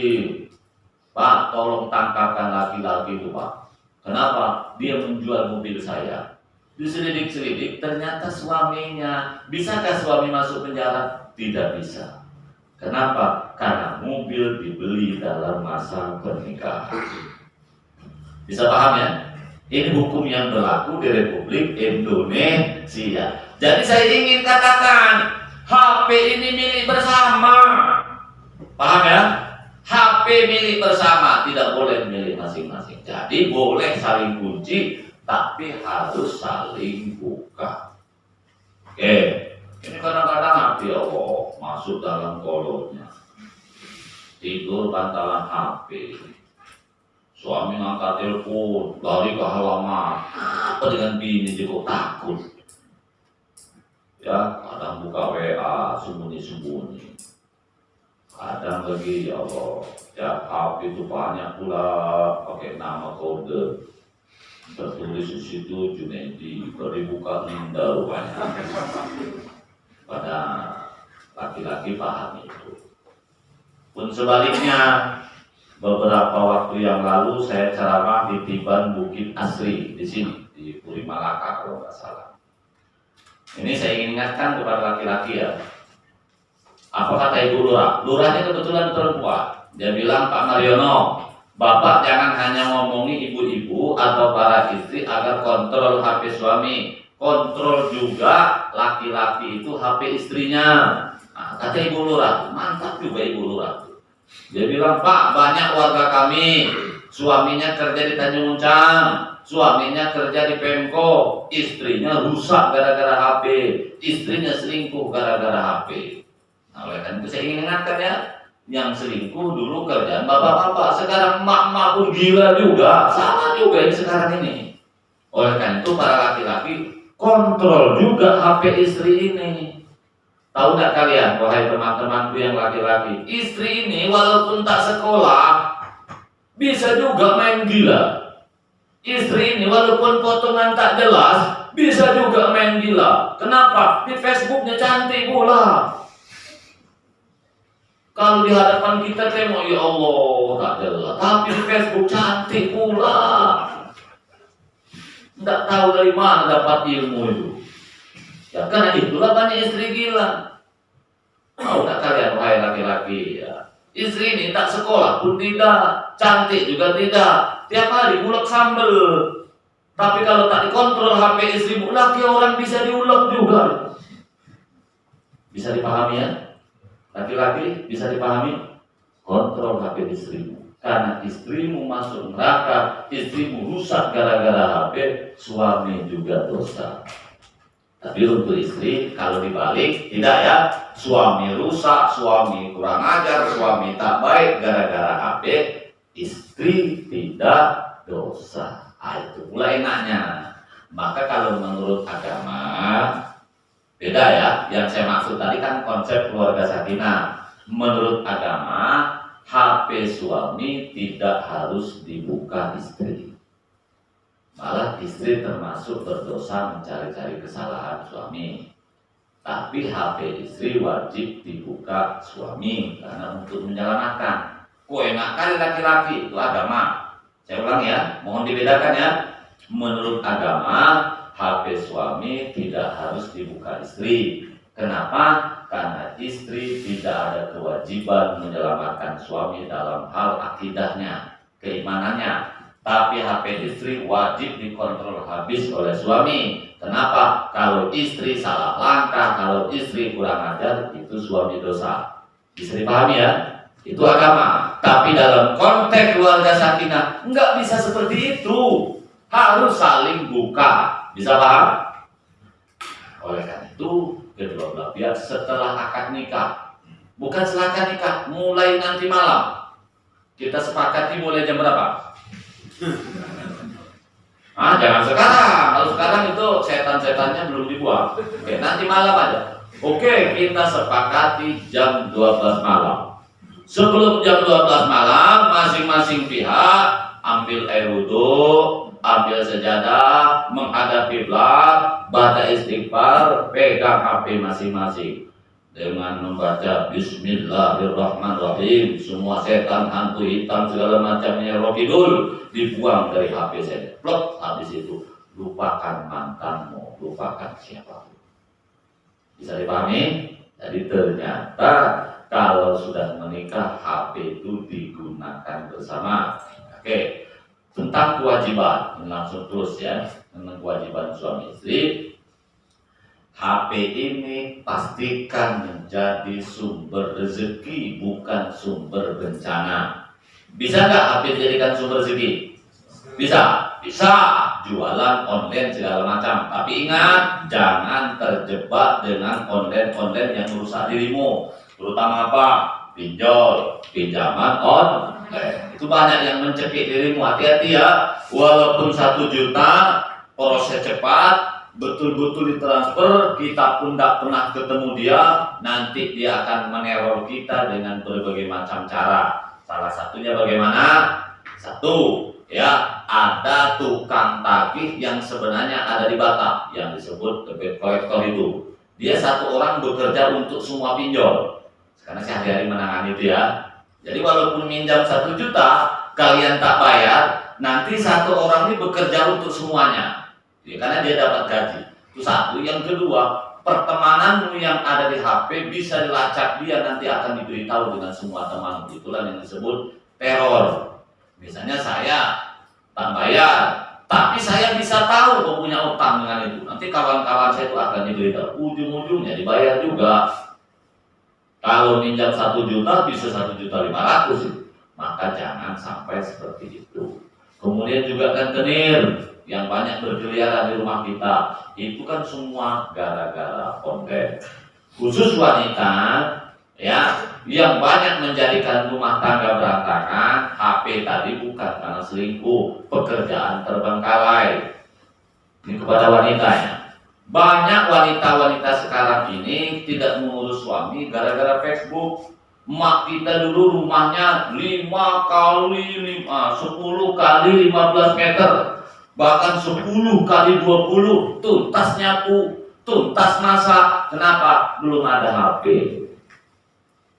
[SPEAKER 1] Pak, tolong tangkapkan laki-laki itu Pak. Kenapa? Dia menjual mobil saya. Diselidik-selidik, ternyata suaminya. Bisakah suami masuk penjara? Tidak bisa. Kenapa? Karena mobil dibeli dalam masa pernikahan. Bisa paham ya? Ini hukum yang berlaku di Republik Indonesia. Jadi saya ingin katakan, HP ini milik bersama. Paham ya? HP milik bersama, tidak boleh milik masing-masing. Jadi boleh saling kunci, tapi harus saling buka. Oke, ini kadang-kadang HP masuk dalam kolonnya, tidur bantalan HP. Suami ngangkat telepon, lari ke halaman, apa dengan bini juga takut. Ya, kadang buka WA, sembunyi-sembunyi. Kadang lagi, ya Allah, ya HP itu banyak pula pakai nama kode. Tertulis di situ Junaidi, dibuka Linda rupanya. Pada laki-laki paham itu. Pun sebaliknya, beberapa waktu yang lalu saya ceramah di Tiban Bukit Asri di sini di Puri Malaka kalau nggak salah. Ini saya ingin ingatkan kepada laki-laki ya. Apa kata Ibu Lurah? Lurahnya kebetulan perempuan. Dia bilang, Pak Mariono, Bapak jangan hanya ngomongi ibu-ibu atau para istri agar kontrol HP suami, kontrol juga laki-laki itu HP istrinya. Nah, kata Ibu Lurah, mantap juga Ibu Lurah. Dia bilang, Pak, banyak warga kami, suaminya kerja di Tanjung Uncang, suaminya kerja di Pemko, istrinya rusak gara-gara HP, istrinya selingkuh gara-gara HP. Nah, oleh karena itu saya ingin ingatkan ya, yang selingkuh dulu kerjaan bapak-bapak, sekarang emak-emak pun gila juga, sama juga ini sekarang ini. Oleh karena itu para laki-laki kontrol juga HP istri ini. Tahu nggak kalian, wahai teman-temanku yang laki-laki, istri ini walaupun tak sekolah bisa juga main gila. Istri ini walaupun potongan tak jelas bisa juga main gila. Kenapa? Di Facebooknya cantik pula. Kalau di hadapan kita tengok, ya Allah tak jelas, tapi di Facebook cantik pula. Tidak tahu dari mana dapat ilmu itu. Ya karena itulah banyak istri gila. Tahu tak kalian wahai laki-laki ya, istri ini tak sekolah pun tidak, cantik juga tidak, tiap hari ulek sambel. Tapi kalau tak dikontrol HP istrimu, laki orang bisa diulek juga. Bisa dipahami ya? Laki-laki bisa dipahami? Kontrol HP istrimu. Karena istrimu masuk neraka, istrimu rusak gara-gara HP, suami juga dosa. Tapi untuk istri, kalau dibalik, tidak ya. Suami rusak, suami kurang ajar, suami tak baik gara-gara HP, istri tidak dosa. Itu mulai enaknya. Maka kalau menurut agama, beda ya. Yang saya maksud tadi kan konsep keluarga sakinah. Menurut agama, HP suami tidak harus dibuka istri. Malah istri termasuk berdosa mencari-cari kesalahan suami. Tapi HP istri wajib dibuka suami karena untuk menyelamatkan. Enak kali laki-laki, itu agama. Saya ulang ya, mohon dibedakan ya. Menurut agama, HP suami tidak harus dibuka istri. Kenapa? Karena istri tidak ada kewajiban menyelamatkan suami dalam hal akidahnya, keimanannya. Tapi HP istri wajib dikontrol habis oleh suami. Kenapa? Kalau istri salah langkah, kalau istri kurang ajar, itu suami dosa. Bisa dipahami ya? Itu agama. Tapi dalam konteks keluarga sakinah, enggak bisa seperti itu. Harus saling buka. Bisa paham? Oleh karena itu, kedua belah pihak setelah akad nikah, bukan setelah akad nikah, mulai nanti malam. Kita sepakati mulai jam berapa? Jangan sekarang. Kalau sekarang itu setan-setannya belum dibuang. Oke, nanti malam aja. Oke, kita sepakati jam 12 malam. Sebelum jam 12 malam, masing-masing pihak ambil air wudhu, ambil sejadah, menghadap kiblat, baca istighfar, pegang HP masing-masing. Dengan membaca Bismillahirrahmanirrahim, semua setan, hantu hitam, segala macamnya rokidul dibuang dari HP saya. Plok, habis itu lupakan mantanmu, lupakan siapapun. Bisa dipahami? Jadi ternyata kalau sudah menikah, HP itu digunakan bersama. Oke, tentang kewajiban, langsung terus ya, tentang kewajiban suami istri. HP ini pastikan menjadi sumber rezeki, bukan sumber bencana. Bisa nggak HP dijadikan sumber rezeki? Bisa, bisa. Jualan online segala macam. Tapi ingat, jangan terjebak dengan online-online yang merusak dirimu. Terutama apa? Pinjol, pinjaman online. Itu banyak yang mencekik dirimu. Hati-hati ya. Walaupun 1 juta, proses cepat, betul-betul ditransfer, kita pun tidak pernah ketemu dia, nanti dia akan meneror kita dengan berbagai macam cara. Salah satunya bagaimana? Satu, ya, ada tukang tagih yang sebenarnya ada di Batam yang disebut debt collector itu. Dia 1 orang bekerja untuk semua pinjol. Karena sehari-hari menangani itu ya. Jadi walaupun minjam 1 juta, kalian tak bayar, nanti 1 orang ini bekerja untuk semuanya. Ya, karena dia dapat gaji. Itu satu. Yang kedua, pertemananmu yang ada di HP bisa dilacak dia, nanti akan diberitahu dengan semua teman. Itulah yang disebut teror. Misalnya saya tak bayar, tapi saya bisa tahu kau punya utang dengan itu. Nanti kawan-kawan saya itu akan diberitahu. Ujung-ujungnya dibayar juga. Kalau minjam 1 juta bisa 1.500.000. Maka jangan sampai seperti itu. Kemudian juga rentenir yang banyak berkeliaran di rumah kita, itu kan semua gara-gara konten. Khusus wanita ya, yang banyak menjadikan rumah tangga berantakan, HP tadi bukan karena selingkuh, pekerjaan terbengkalai. Ini kepada wanitanya. Banyak wanita-wanita sekarang ini tidak mengurus suami gara-gara Facebook. Mak kita dulu rumahnya 5 kali 5, 10 kali 15 meter. Bahkan 10 kali 20, tuntas nyapu, tuntas masak. Kenapa? Belum ada HP.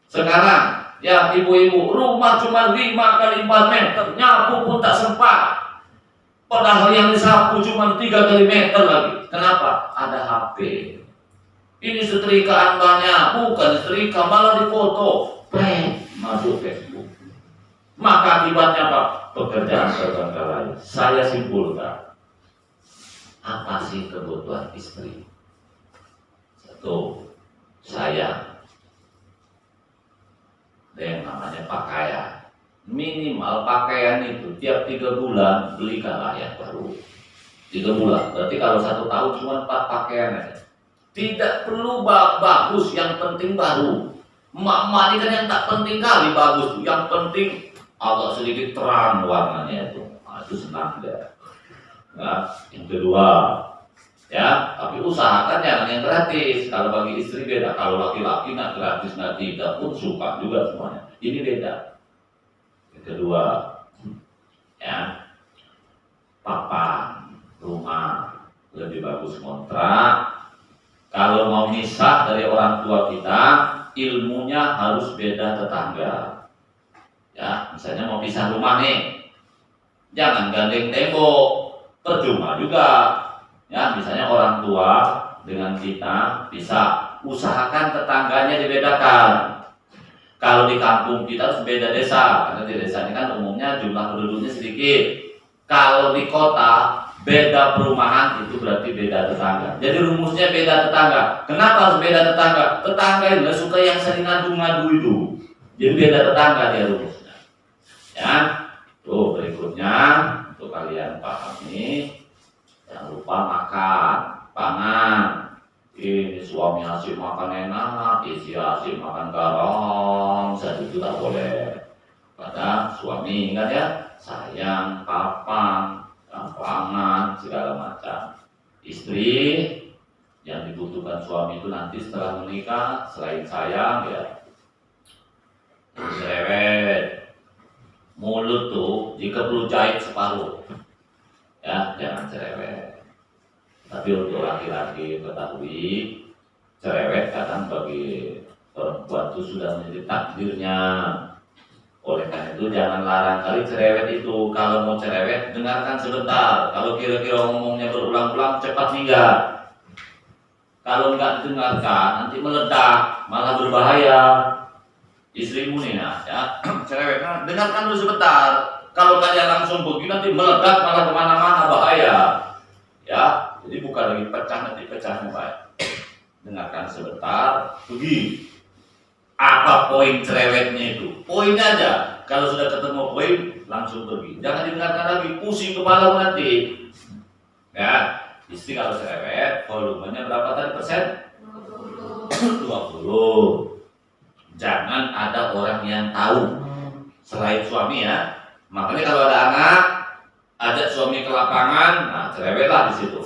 [SPEAKER 1] Sekarang, ya ibu-ibu, rumah cuma 5 kali 4 meter, nyapu pun tak sempat. Padahal yang disapu cuma 3 kali meter lagi. Kenapa? Ada HP. Ini setrikaan banyak, bukan setrika, malah difoto. Masuk Facebook. Maka akibatnya apa? Pekerjaan terbengkalai. Saya simpulkan, apa sih kebutuhan istri? Satu, saya ada yang namanya pakaian. Minimal pakaian itu tiap 3 bulan belikanlah yang baru. 3 bulan, berarti kalau 1 tahun cuma 4 pakaian aja. Tidak perlu bagus, yang penting baru. Emak-emak ini kan yang tak penting kali bagus tuh, yang penting agak sedikit terang warnanya itu. Nah, itu senang dia. Nah, yang kedua, ya, tapi usahakan jangan yang gratis. Kalau bagi istri beda, kalau laki-laki nak gratis nak tidak pun suka juga semuanya. Ini beda. Yang kedua, ya, papan rumah lebih bagus kontrak. Kalau mau misah dari orang tua kita, ilmunya harus beda tetangga. Ya, misalnya mau pisah rumah nih, jangan gandeng tembok, percuma juga. Ya, misalnya orang tua dengan kita bisa usahakan tetangganya dibedakan. Kalau di kampung kita harus beda desa, karena di desa ini kan umumnya jumlah penduduknya sedikit. Kalau di kota beda perumahan itu berarti beda tetangga. Jadi rumusnya beda tetangga. Kenapa harus beda tetangga? Tetangga itu suka yang sering ngadu-ngadu itu. Jadi beda tetangga dia rumusnya. Ya, tuh berikutnya untuk kalian pahami, jangan lupa makan, pangan. Ini suami asyik makan enak, istri asyik makan garam, saya itu tak boleh. Pada suami ingat ya, sayang, papan, pangan, segala macam. Istri yang dibutuhkan suami itu nanti setelah menikah, selain sayang ya, cerewet. Mulut tuh jika perlu jahit separuh, ya jangan cerewet. Tapi untuk laki-laki ketahui, cerewet kadang bagi perempuan itu sudah menjadi takdirnya. Oleh karena itu jangan larang kali cerewet itu. Kalau mau cerewet, dengarkan sebentar. Kalau kira-kira ngomongnya berulang-ulang, cepat minggat. Kalau nggak dengarkan, nanti meledak, malah berbahaya. Istrimu nih ya, cerewet, nah, dengarkan dulu sebentar. Kalau kalian langsung begini nanti meledak, malah kemana-mana, bahaya. Ya, jadi bukan lagi pecah, nanti pecahnya baik. dengarkan sebentar, pergi. Apa poin cerewetnya itu? Poin aja. Kalau sudah ketemu poin, langsung pergi. Jangan didengarkan lagi, pusing kepala nanti. Ya, istri kalau cerewet, volumenya berapa tadi persen? 20. Jangan ada orang yang tahu selain suami ya. Makanya kalau ada anak, ajak suami ke lapangan, nah cerewetlah di situ.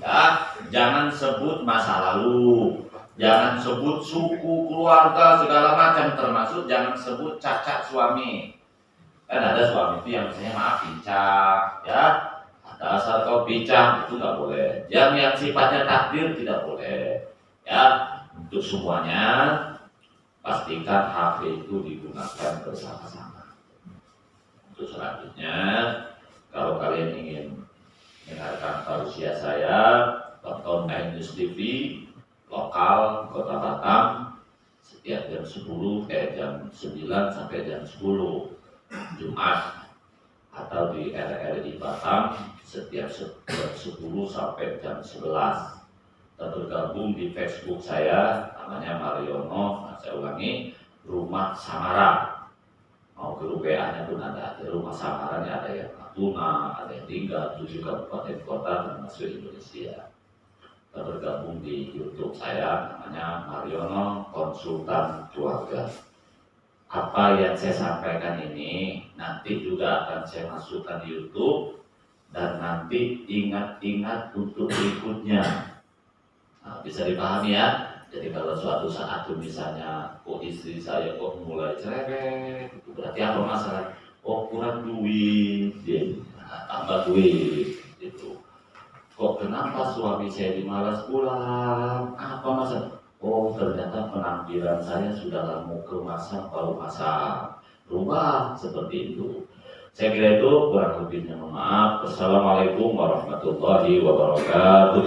[SPEAKER 1] Ya, jangan sebut masa lalu, jangan sebut suku, keluarga, segala macam, termasuk jangan sebut cacat suami. Kan ada suami itu yang misalnya maaf pincang, ya, dasar kau pincang, itu nggak boleh. Yang sifatnya takdir tidak boleh. Ya, untuk semuanya pastikan HP itu digunakan bersama-sama. Untuk selanjutnya, kalau kalian ingin mendengarkan tausiah saya, tonton News TV lokal Kota Batam setiap jam 10 jam 9 sampai jam 10 Jumat, atau di RRI Batam setiap jam 10 sampai jam 11. Tergabung di Facebook saya, namanya Mariono, saya ulangi, Rumah Samara. Mau grup WA-nya pun ada Rumah Samaranya, ada yang Natuna, ada yang tinggal 7 kabupaten kota termasuk Indonesia. Tergabung di YouTube saya, namanya Mariono Konsultan Keluarga. Apa yang saya sampaikan ini nanti juga akan saya masukkan di YouTube, dan nanti ingat-ingat untuk berikutnya. Nah, bisa dipahami ya. Jadi kalau suatu saat tuh misalnya, kok istri saya kok mulai cerewet, itu berarti apa masalah? Oh kurang duit, tambah duit, gitu. Kok kenapa suami saya dimalas pulang? Apa masalah? Oh ternyata penampilan saya sudah lama ke masa baru masak. Rubah seperti itu. Saya kira itu kurang lebihnya, mohon maaf. Wassalamualaikum warahmatullahi wabarakatuh.